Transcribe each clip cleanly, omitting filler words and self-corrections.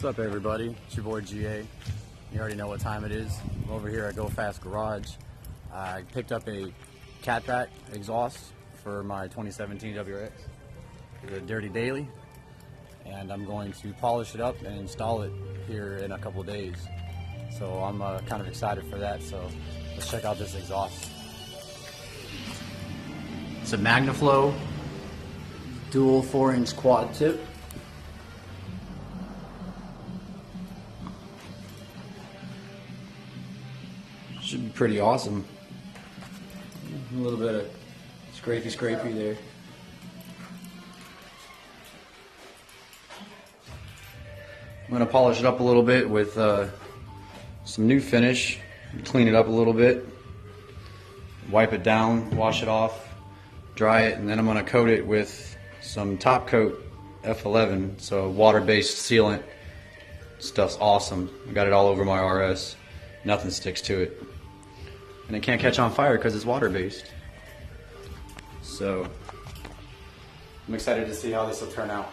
What's up, everybody? It's your boy GA. You already know what time it is. I'm over here at Go Fast Garage. I picked up a catback exhaust for my 2017 WRX, the Dirty Daily, and I'm going to polish it up and install it here in a couple days. So I'm kind of excited for that. So let's check out this exhaust. It's a Magnaflow dual 4-inch quad tip. Should be pretty awesome. A little bit of scrapey there. I'm going to polish it up a little bit with some new finish, clean it up a little bit, wipe it down, wash it off, dry it, and then I'm going to coat it with some top coat F11, so water-based sealant. Stuff's awesome. I got it all over my RS. Nothing sticks to it. And it can't catch on fire because it's water-based. So I'm excited to see how this will turn out.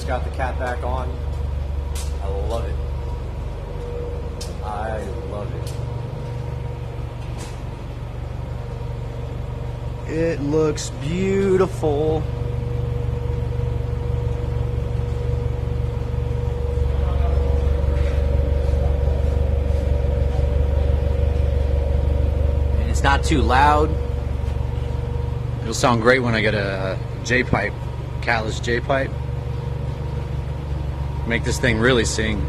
got the cat back on. I love it. I love it. It looks beautiful. And it's not too loud. It'll sound great when I get a J-pipe, catless J-pipe. Make this thing really sing.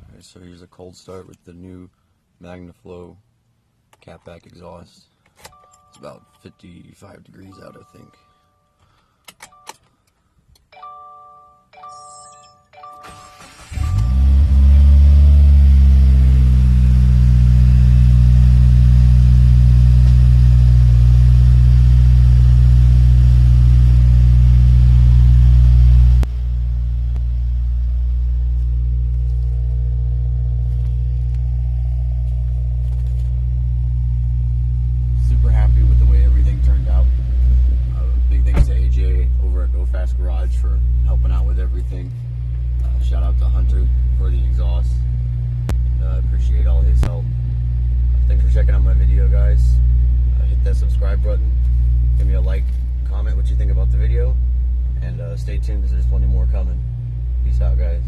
Alright, so here's a cold start with the new Magnaflow catback exhaust. It's about 55 degrees out, I think. Garage for helping out with everything. Shout out to Hunter for the exhaust. Appreciate all his help. Thanks for checking out my video, guys. Hit that subscribe button. Give me a like, comment what you think about the video, and stay tuned because there's plenty more coming. Peace out, guys.